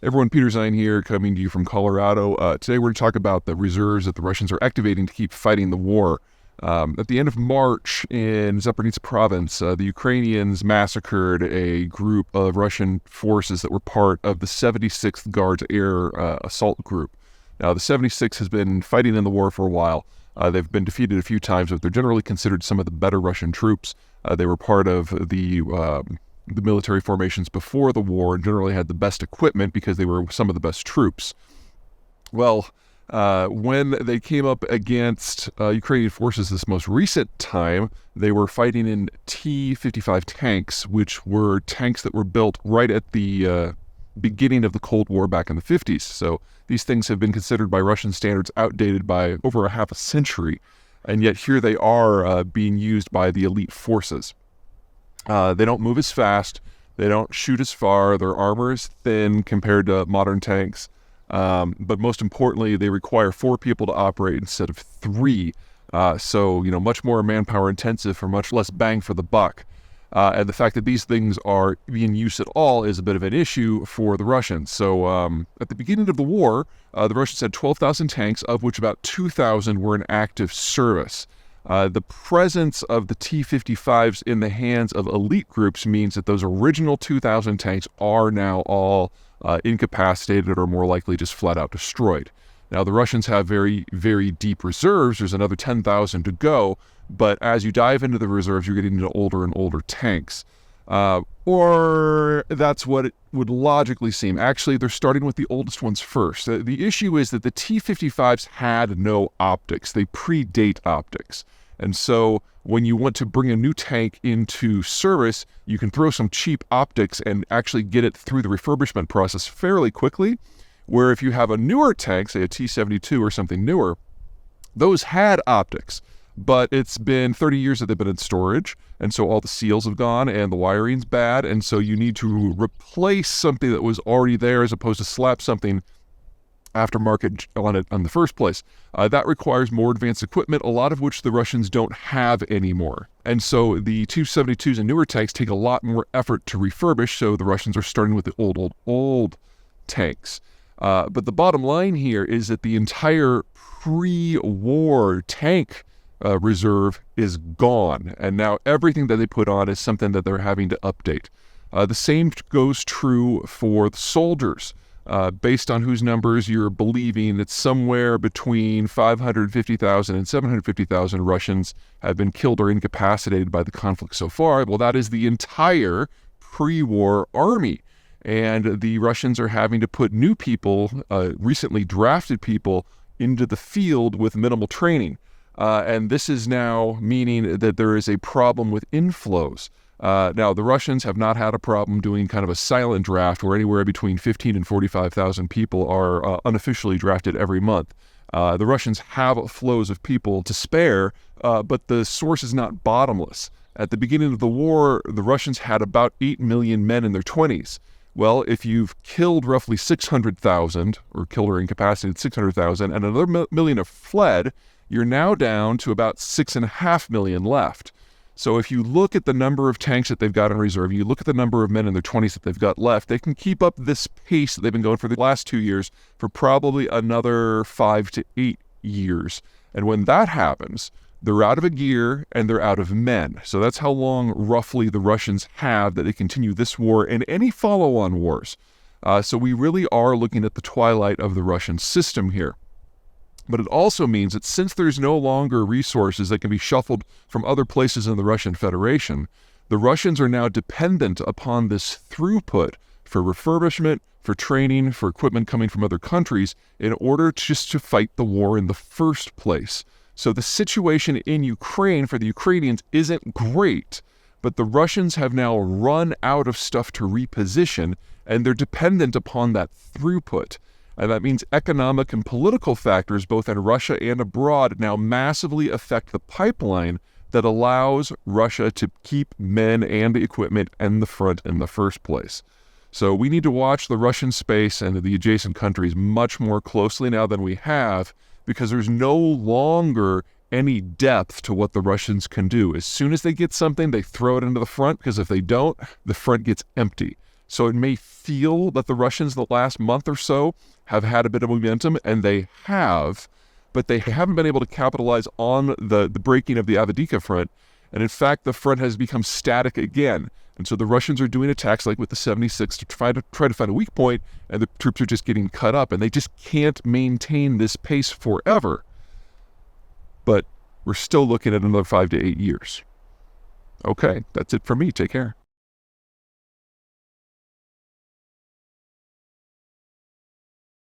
Everyone, Peter Zeihan here, coming to you from Colorado. Today we're going to talk about the reserves that the Russians are activating to keep fighting the war. At the end of March in Zaporizhzhia province, the Ukrainians massacred a group of Russian forces that were part of the 76th Guards Air Assault Group. Now, the 76th has been fighting in the war for a while. They've been defeated a few times, but they're generally considered some of the better Russian troops. They were part of the military formations before the war and generally had the best equipment because they were some of the best troops. Well, when they came up against Ukrainian forces this most recent time, they were fighting in T-55 tanks, which were tanks that were built right at the beginning of the Cold War back in the 50s. So these things have been considered by Russian standards outdated by over a half a century, and yet here they are being used by the elite forces. They don't move as fast, they don't shoot as far, their armor is thin compared to modern tanks, but most importantly, they require 4 people to operate instead of 3, so much more manpower intensive for much less bang for the buck. And the fact that these things are being used at all is a bit of an issue for the Russians. So at the beginning of the war, the Russians had 12,000 tanks, of which about 2,000 were in active service. The presence of the T-55s in the hands of elite groups means that those original 2,000 tanks are now all incapacitated or more likely just flat out destroyed. Now, the Russians have very, very deep reserves. There's another 10,000 to go, but as you dive into the reserves, you're getting into older and older tanks. Or that's what it would logically seem. Actually, they're starting with the oldest ones first. The issue is that the T-55s had no optics. They predate optics. And so when you want to bring a new tank into service, you can throw some cheap optics and actually get it through the refurbishment process fairly quickly. Where if you have a newer tank, say a T-72 or something newer, those had optics. But it's been 30 years that they've been in storage, and so all the seals have gone and the wiring's bad, and so you need to replace something that was already there as opposed to slap something aftermarket on it in the first place. That requires more advanced equipment, a lot of which the Russians don't have anymore. And so the T-72s and newer tanks take a lot more effort to refurbish, so the Russians are starting with the old tanks. But the bottom line here is that the entire pre-war tank reserve is gone, and now everything that they put on is something that they're having to update. The same goes true for the soldiers. Based on whose numbers you're believing, it's somewhere between 550,000 and 750,000 Russians have been killed or incapacitated by the conflict so far. Well, that is the entire pre-war army. And the Russians are having to put new people, recently drafted people, into the field with minimal training. And this is now meaning that there is a problem with inflows. Now, the Russians have not had a problem doing kind of a silent draft where anywhere between 15 and 45,000 people are unofficially drafted every month. The Russians have flows of people to spare, but the source is not bottomless. At the beginning of the war, the Russians had about 8 million men in their 20s. Well, if you've killed roughly 600,000, or killed or incapacitated 600,000, and another million have fled, you're now down to about 6.5 million left. So if you look at the number of tanks that they've got in reserve, you look at the number of men in their 20s that they've got left, they can keep up this pace that they've been going for the last 2 years for probably another 5 to 8 years. And when that happens, they're out of a gear and they're out of men. So that's how long roughly the Russians have that they continue this war and any follow-on wars. So we really are looking at the twilight of the Russian system here. But it also means that since there's no longer resources that can be shuffled from other places in the Russian Federation, the Russians are now dependent upon this throughput for refurbishment, for training, for equipment coming from other countries in order just to fight the war in the first place. So the situation in Ukraine for the Ukrainians isn't great, but the Russians have now run out of stuff to reposition, and they're dependent upon that throughput. And that means economic and political factors, both in Russia and abroad, now massively affect the pipeline that allows Russia to keep men and equipment in the front in the first place. So we need to watch the Russian space and the adjacent countries much more closely now than we have, because there's no longer any depth to what the Russians can do. As soon as they get something, they throw it into the front, because if they don't, the front gets empty. So it may feel that the Russians the last month or so have had a bit of momentum, and they have, but they haven't been able to capitalize on the breaking of the Avdiivka front. And in fact, the front has become static again. And so the Russians are doing attacks like with the 76 to try to find a weak point, and the troops are just getting cut up, and they just can't maintain this pace forever. But we're still looking at another 5 to 8 years. Okay, that's it for me. Take care.